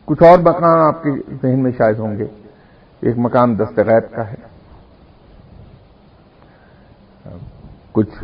کچھ اور مقام آپ کے ذہن میں شاید ہوں گے. ایک مقام دست غیب کا ہے. کچھ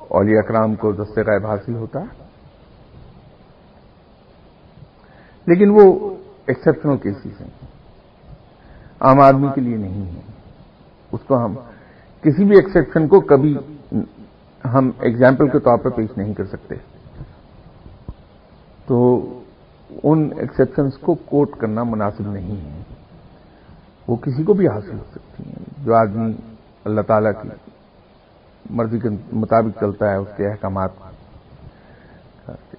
اولیاء اکرام کو دست غیب حاصل ہوتا ہے، لیکن وہ ایکسیپشنل کیسز ہیں، عام آدمی کے لیے نہیں ہے. اس کو ہم کسی بھی ایکسیپشن کو کبھی ہم ایگزامپل کے طور پر پیش نہیں کر سکتے. تو ان ایکسیپشنز کو کوٹ کرنا مناسب نہیں ہے. وہ کسی کو بھی حاصل ہو سکتی ہیں. جو آدمی اللہ تعالیٰ کی مرضی کے مطابق چلتا ہے، اس کے احکامات.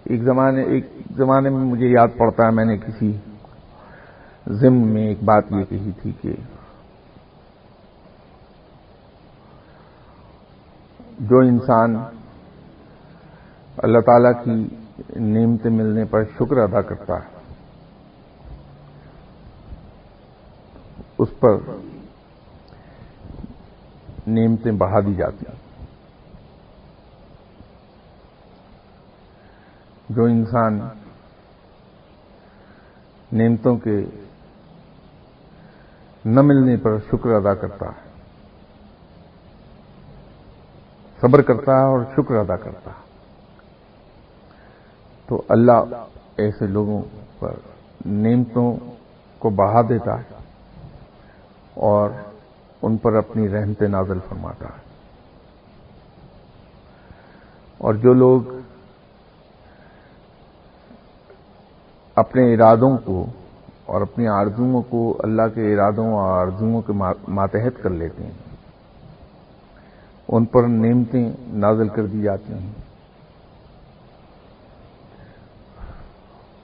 ایک زمانے میں مجھے یاد پڑتا ہے، میں نے کسی ضمن میں ایک بات یہ کہی تھی کہ جو انسان اللہ تعالیٰ کی نعمتیں ملنے پر شکر ادا کرتا ہے، اس پر نعمتیں بڑھا دی جاتی ہیں. جو انسان نعمتوں کے نہ ملنے پر شکر ادا کرتا ہے، صبر کرتا ہے اور شکر ادا کرتا ہے، تو اللہ ایسے لوگوں پر نعمتوں کو بڑھا دیتا ہے اور ان پر اپنی رحمتیں نازل فرماتا ہے. اور جو لوگ اپنے ارادوں کو اور اپنی آرزوؤں کو اللہ کے ارادوں اور آرزوؤں کے ماتحت کر لیتے ہیں، ان پر نعمتیں نازل کر دی جاتی ہیں،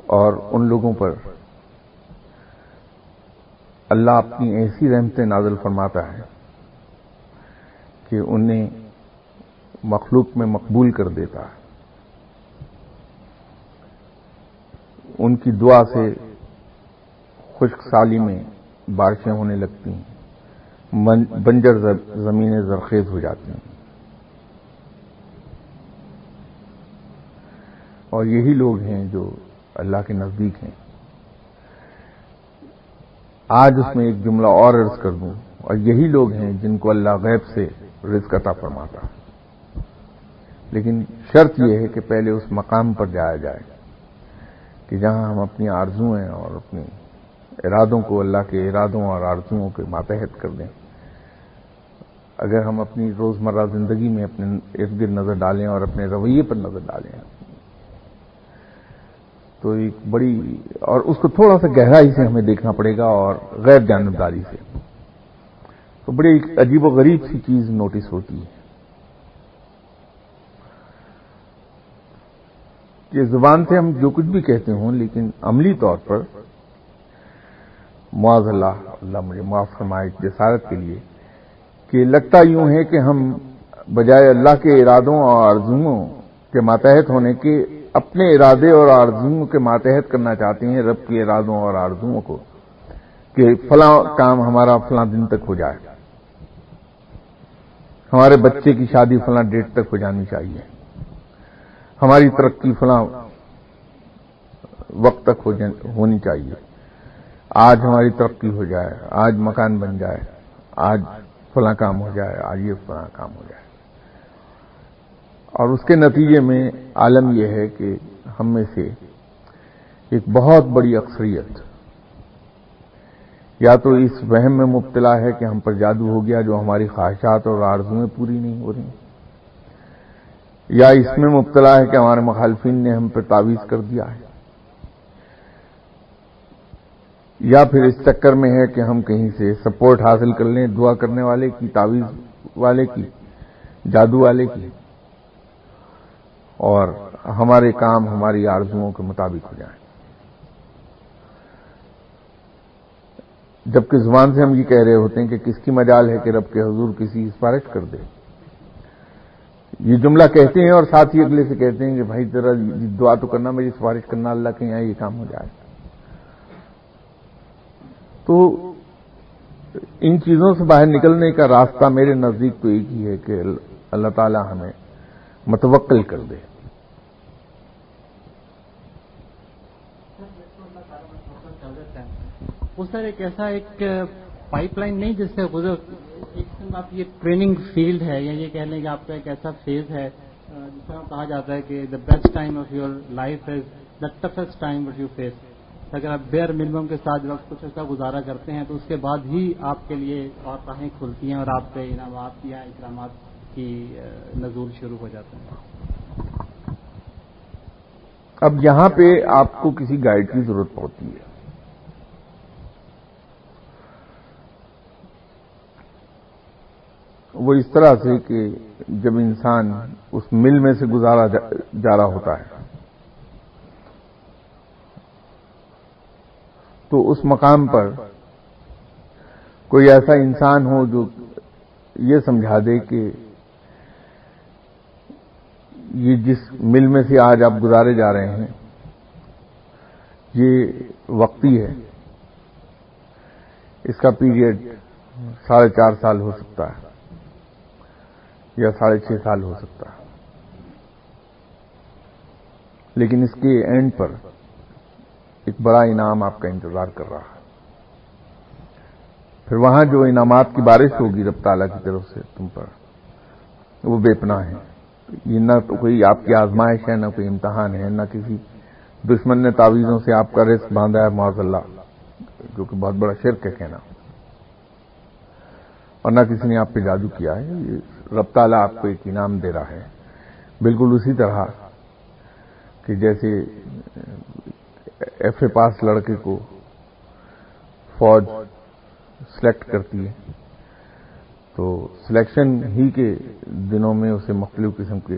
اور ان لوگوں پر اللہ اپنی ایسی رحمتیں نازل فرماتا ہے کہ انہیں مخلوق میں مقبول کر دیتا ہے. ان کی دعا سے خشک سالی میں بارشیں ہونے لگتی ہیں، بنجر زمینیں زرخیز ہو جاتی ہیں. اور یہی لوگ ہیں جو اللہ کے نزدیک ہیں. آج اس میں ایک جملہ اور عرض کر دوں، اور یہی لوگ ہیں جن کو اللہ غیب سے رزق عطا فرماتا ہے. لیکن شرط یہ ہے کہ پہلے اس مقام پر جایا جائے کہ جہاں ہم اپنی آرزوئیں اور اپنی ارادوں کو اللہ کے ارادوں اور آرزوؤں کے ماتحت کر دیں. اگر ہم اپنی روزمرہ زندگی میں اپنے ارد گرد نظر ڈالیں اور اپنے رویے پر نظر ڈالیں تو ایک بڑی، اور اس کو تھوڑا سا گہرائی سے ہمیں دیکھنا پڑے گا اور غیر جانبداری سے، تو بڑی ایک عجیب و غریب سی چیز نوٹس ہوتی ہے کہ زبان سے ہم جو کچھ بھی کہتے ہوں، لیکن عملی طور پر معاذ اللہ مجھے معاف فرمائے جسارت کے لیے، کہ لگتا یوں ہے کہ ہم بجائے اللہ کے ارادوں اور آرزوؤں کے ماتحت ہونے کے اپنے ارادے اور آرزوؤں کے ماتحت کرنا چاہتے ہیں رب کے ارادوں اور آرزوؤں کو، کہ فلاں کام ہمارا فلاں دن تک ہو جائے، ہمارے بچے کی شادی فلاں ڈیٹ تک ہو جانی چاہیے، ہماری ترقی فلاں وقت تک ہونی چاہیے، آج ہماری ترقی ہو جائے، آج مکان بن جائے، آج فلاں کام ہو جائے، آج یہ فلاں کام ہو جائے. اور اس کے نتیجے میں عالم یہ ہے کہ ہم میں سے ایک بہت بڑی اکثریت یا تو اس وہم میں مبتلا ہے کہ ہم پر جادو ہو گیا جو ہماری خواہشات اور آرزوئیں پوری نہیں ہو رہی، یا اس میں مبتلا ہے کہ ہمارے مخالفین نے ہم پر تعویذ کر دیا ہے، یا پھر اس چکر میں ہے کہ ہم کہیں سے سپورٹ حاصل کر لیں دعا کرنے والے کی، تعویذ والے کی، جادو والے کی، اور ہمارے کام ہماری آرزوؤں کے مطابق ہو جائیں. جبکہ زبان سے ہم یہ کہہ رہے ہوتے ہیں کہ کس کی مجال ہے کہ رب کے حضور کسی سفارش کر دے. یہ جملہ کہتے ہیں اور ساتھ ہی اگلے سے کہتے ہیں کہ بھائی ذرا دعا تو کرنا، میری سفارش کرنا اللہ کے یہاں یہ کام ہو جائے. تو ان چیزوں سے باہر نکلنے کا راستہ میرے نزدیک تو ایک ہی ہے کہ اللہ تعالی ہمیں متوکل کر دے. وہ سر ایک ایسا ایک پائپ لائن نہیں جس سے گزر، ایک قسم آپ یہ ٹریننگ فیلڈ ہے، یا یہ کہہ لیں کہ آپ کا ایک ایسا فیز ہے جس طرح کہا جاتا ہے کہ the best time of your life is the toughest time what you face. اگر آپ بیئر منیمم کے ساتھ وقت کچھ ایسا گزارا کرتے ہیں تو اس کے بعد ہی آپ کے لیے اور راہیں کھلتی ہیں اور آپ پہ انعامات یا اکرامات کی نزول شروع ہو جاتے ہیں. اب یہاں پہ آپ کو کسی گائیڈ کی ضرورت پڑتی ہے. وہ اس طرح سے کہ جب انسان اس مل میں سے گزارا جا رہا ہوتا ہے تو اس مقام پر کوئی ایسا انسان ہو جو یہ سمجھا دے کہ یہ جس مل میں سے آج آپ گزارے جا رہے ہیں یہ وقتی ہے، اس کا پیریڈ 4.5 سال ہو سکتا ہے یا 6.5 سال ہو سکتا ہے، لیکن اس کے اینڈ پر ایک بڑا انعام آپ کا انتظار کر رہا ہے. پھر وہاں جو انعامات کی بارش ہوگی رب تعالیٰ کی طرف سے تم پر، وہ بے پناہ ہے. یہ نہ تو کوئی آپ کی آزمائش ہے، نہ کوئی امتحان ہے، نہ کسی دشمن نے تعویذوں سے آپ کا رزق باندھا ہے معاذ اللہ، جو کہ بہت بڑا شرک ہے کہنا، اور نہ کسی نے آپ پہ جادو کیا ہے. یہ رب تعالیٰ آپ کو ایک انعام دے رہا ہے، بالکل اسی طرح کہ جیسے ایف اے پاس لڑکے کو فوج سلیکٹ کرتی ہے تو سلیکشن ہی کے دنوں میں اسے مختلف قسم کے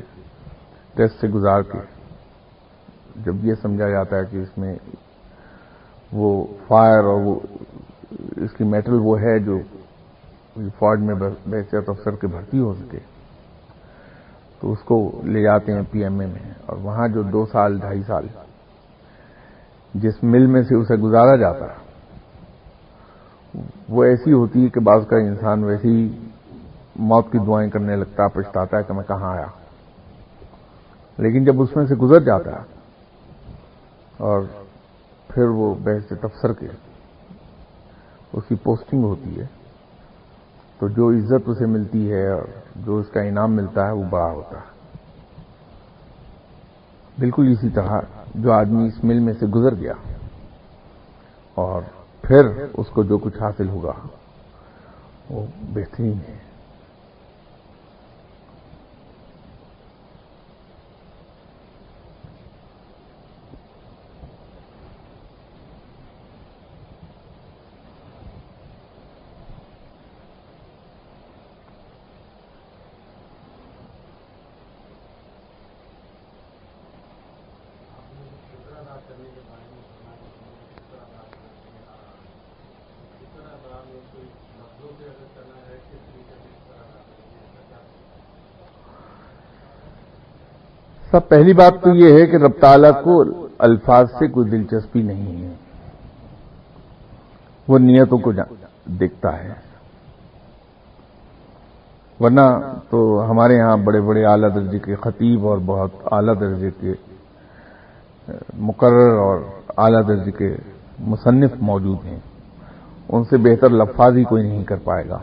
ٹیسٹ سے گزار کے جب یہ سمجھا جاتا ہے کہ اس میں وہ فائر اور وہ اس کی میٹل وہ ہے جو فوج میں بحیثیت افسر کے بھرتی ہو سکے، تو اس کو لے جاتے ہیں پی ایم اے میں، اور وہاں جو 2 سال 2.5 سال جس مل میں سے اسے گزارا جاتا ہے وہ ایسی ہوتی ہے کہ بعض کا انسان ویسے ہی موت کی دعائیں کرنے لگتا، پچھتاتا ہے کہ میں کہاں آیا. لیکن جب اس میں سے گزر جاتا ہے اور پھر وہ بحیثیت افسر کے اس کی پوسٹنگ ہوتی ہے تو جو عزت اسے ملتی ہے اور جو اس کا انعام ملتا ہے وہ بڑا ہوتا ہے. بالکل اسی طرح جو آدمی اس مل میں سے گزر گیا اور پھر اس کو جو کچھ حاصل ہوگا وہ بہترین ہے. سب پہلی بات تو یہ ہے کہ رب تعالیٰ کو الفاظ سے کوئی دلچسپی نہیں ہے، وہ نیتوں کو دیکھتا ہے. ورنہ تو ہمارے ہاں بڑے بڑے اعلیٰ درجے کے خطیب اور بہت اعلیٰ درجے کے مقرر اور اعلیٰ درجے کے مصنف موجود ہیں، ان سے بہتر لفاظ ہی کوئی نہیں کر پائے گا.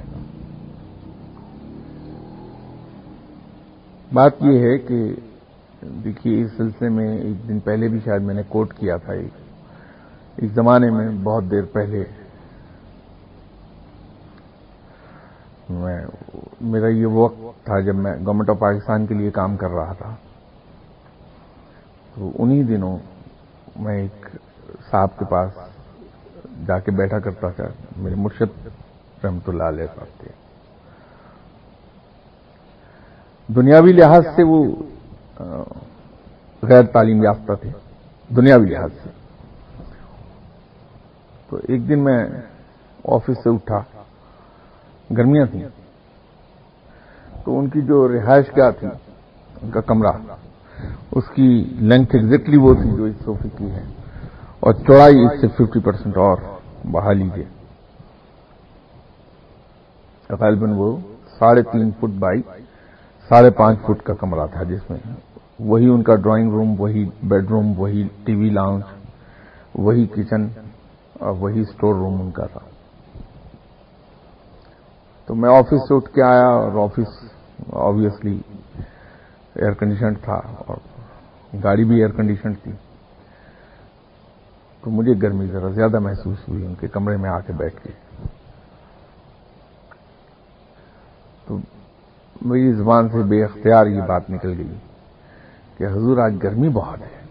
بات یہ ہے کہ دیکھیے اس سلسلے میں ایک دن پہلے بھی شاید میں نے کوٹ کیا تھا، ایک زمانے میں بہت دیر پہلے میرا یہ وقت تھا جب میں گورنمنٹ آف پاکستان کے لیے کام کر رہا تھا، تو انہی دنوں میں ایک صاحب کے پاس جا کے بیٹھا کرتا تھا، میرے مرشد رحمت اللہ علیہ صاحب تھے. دنیاوی لحاظ سے وہ غیر تعلیم یافتہ تھے، دنیاوی لحاظ سے. تو ایک دن میں آفس سے اٹھا، گرمیاں تھیں، تو ان کی جو رہائش گاہ تھی، ان کا کمرہ، اس کی لینتھ ایگزیکٹلی وہ تھی جو اس صوفے کی ہے، اور چوڑائی اس سے 50% اور بڑھا لیجیے. غالباً وہ 3.5 فٹ بائی 5.5 فٹ کا کمرہ تھا، جس میں وہی ان کا ڈرائنگ روم، وہی بیڈ روم، وہی ٹی وی لاؤنج، وہی کچن اور وہی اسٹور روم ان کا تھا. تو میں آفس سے اٹھ کے آیا اور آفس آبویسلی ایئر کنڈیشنڈ تھا اور گاڑی بھی ایئر کنڈیشنڈ تھی. تو مجھے گرمی ذرا زیادہ محسوس ہوئی ان کے کمرے میں آ کے بیٹھ کے. تو میری زبان سے بے اختیار یہ بات نکل گئی کہ حضور آج گرمی بہت ہے.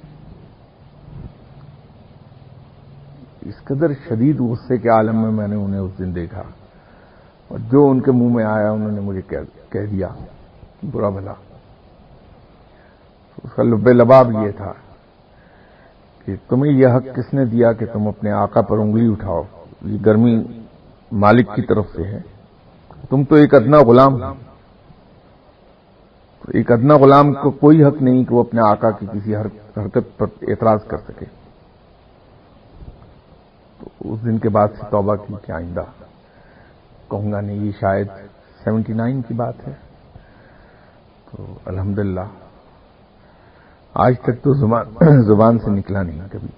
اس قدر شدید غصے کے عالم میں نے انہیں اس دن دیکھا اور جو ان کے منہ میں آیا انہوں نے مجھے کہہ دیا برا بھلا. اس کا لب لباب یہ تھا کہ تمہیں یہ حق کس نے دیا کہ تم اپنے آقا پر انگلی اٹھاؤ؟ یہ گرمی مالک کی طرف سے ہے. تم تو ایک ادنا غلام ہو. ایک ادنا غلام کو کوئی حق نہیں کہ وہ اپنے آقا کی کسی حرکت پر اعتراض کر سکے. تو اس دن کے بعد سے توبہ کی کہ آئندہ کہوں گا نہیں. یہ شاید 79 کی بات ہے. تو الحمدللہ آج تک تو زبان سے نکلا نہیں کبھی.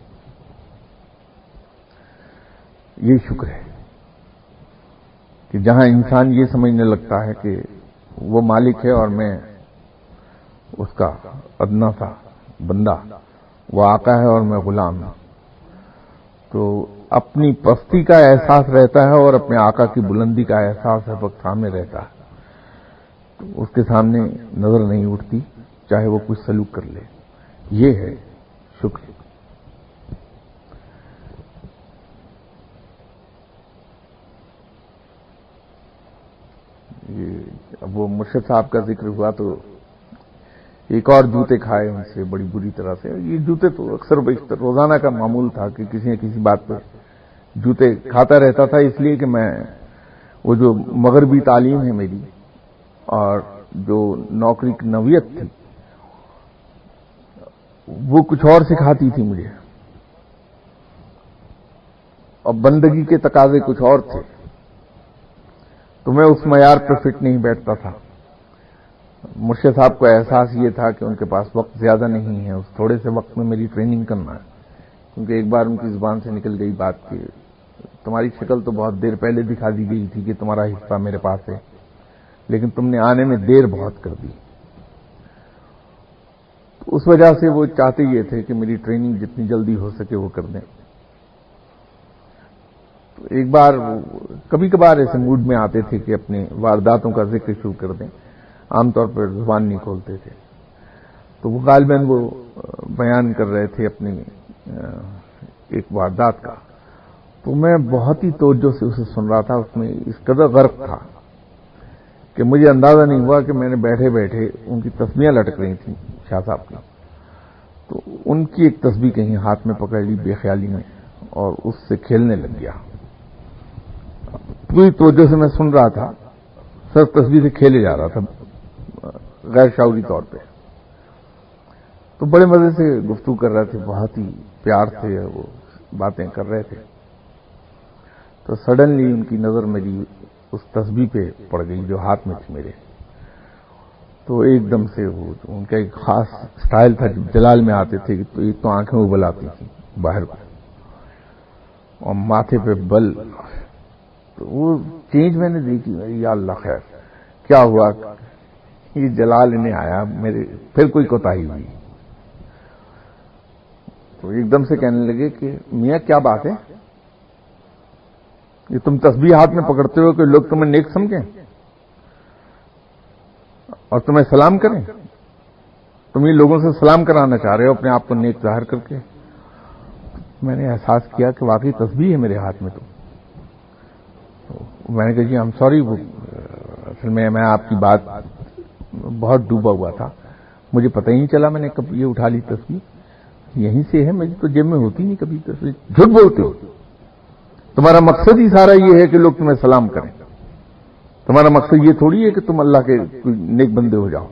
یہ شکر ہے کہ جہاں انسان یہ سمجھنے لگتا ہے کہ وہ مالک ہے اور میں اس کا ادنا سا بندہ، وہ آقا ہے اور میں غلام ہوں، تو اپنی پستی کا احساس رہتا ہے اور اپنے آقا کی بلندی کا احساس ہر وقت سامنے رہتا ہے. تو اس کے سامنے نظر نہیں اٹھتی چاہے وہ کچھ سلوک کر لے. یہ ہے شکر. اب وہ مرشد صاحب کا ذکر ہوا تو ایک اور جوتے کھائے ان سے بڑی بری طرح سے. یہ جوتے تو اکثر بیشتر روزانہ کا معمول تھا کہ کسی نہ کسی بات پر جوتے کھاتا رہتا تھا. اس لیے کہ میں وہ جو مغربی تعلیم ہے میری اور جو نوکری کی نوعیت تھی وہ کچھ اور سکھاتی تھی مجھے، اور بندگی کے تقاضے کچھ اور تھے. تو میں اس معیار پر فٹ نہیں بیٹھتا تھا. مرشد صاحب کو احساس یہ تھا کہ ان کے پاس وقت زیادہ نہیں ہے، اس تھوڑے سے وقت میں میری ٹریننگ کرنا ہے. کیونکہ ایک بار ان کی زبان سے نکل گئی بات کہ تمہاری شکل تو بہت دیر پہلے دکھا دی گئی تھی کہ تمہارا حصہ میرے پاس ہے، لیکن تم نے آنے میں دیر بہت کر دی. تو اس وجہ سے وہ چاہتے یہ تھے کہ میری ٹریننگ جتنی جلدی ہو سکے وہ کر دیں. تو ایک بار کبھی کبھار ایسے موڈ میں آتے تھے کہ اپنے وارداتوں کا ذکر شروع کر دیں. عام طور پر زبان نہیں کھولتے تھے. تو وہ غالباً وہ بیان کر رہے تھے اپنی ایک واردات کا. تو میں بہت ہی توجہ سے اسے سن رہا تھا. اس میں اس قدر غرق تھا کہ مجھے اندازہ نہیں ہوا کہ میں نے بیٹھے بیٹھے ان کی تسبیحیں لٹک رہی تھیں شاہ صاحب کی. تو ان کی ایک تسبیح کہیں ہاتھ میں پکڑ لی بے خیالی میں اور اس سے کھیلنے لگ گیا. پوری توجہ سے میں سن رہا تھا، سر تسبیح سے کھیلے جا رہا تھا غیر شعوری طور پہ. تو بڑے مزے سے گفتگو کر رہے تھے، بہت ہی پیار سے وہ باتیں کر رہے تھے. تو سڈنلی ان کی نظر میری اس تسبیح پہ پڑ گئی جو ہاتھ میں تھی میرے. تو ایک دم سے وہ ان کا ایک خاص سٹائل تھا، جلال میں آتے تھے تو ایک تو آنکھیں ابل آتی تھیں باہر کو اور ماتھے پہ بل. تو وہ چینج میں نے دیکھی، یا اللہ خیر کیا ہوا، یہ جلال انہیں آیا، میرے پھر کوئی کوتاہی ہوئی. تو ایک دم سے کہنے لگے کہ میاں کیا بات ہے، یہ تم تسبیح ہاتھ میں پکڑتے ہو کہ لوگ تمہیں نیک سمجھیں اور تمہیں سلام کریں؟ تم یہ لوگوں سے سلام کرانا چاہ رہے ہو اپنے آپ کو نیک ظاہر کر کے. میں نے احساس کیا کہ واقعی تسبیح ہے میرے ہاتھ میں. تو میں نے کہا جی I'm sorry، وہ اصل میں آپ کی بات بہت ڈوبا ہوا تھا، مجھے پتہ ہی نہیں چلا میں نے کب یہ اٹھا لی تسبیح. یہیں سے ہے، میری تو جیب میں ہوتی نہیں کبھی تسبیح. جھوٹ بولتے ہو، تمہارا مقصد ہی سارا یہ ہے کہ لوگ تمہیں سلام کریں. تمہارا مقصد یہ تھوڑی ہے کہ تم اللہ کے نیک بندے ہو جاؤ.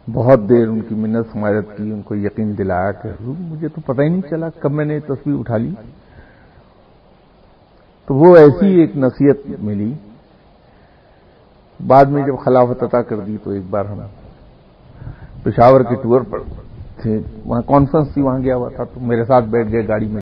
بہت دیر ان کی منت سماجت کی، ان کو یقین دلایا کہ مجھے تو پتہ ہی نہیں چلا کب میں نے تسبیح اٹھا لی. تو وہ ایسی ایک نصیحت ملی. بعد میں جب خلافت عطا کر دی تو ایک بار ہم پشاور کے ٹور پر تھے، وہاں کانفرنس تھی، وہاں گیا ہوا تھا. تو میرے ساتھ بیٹھ گئے گاڑی میں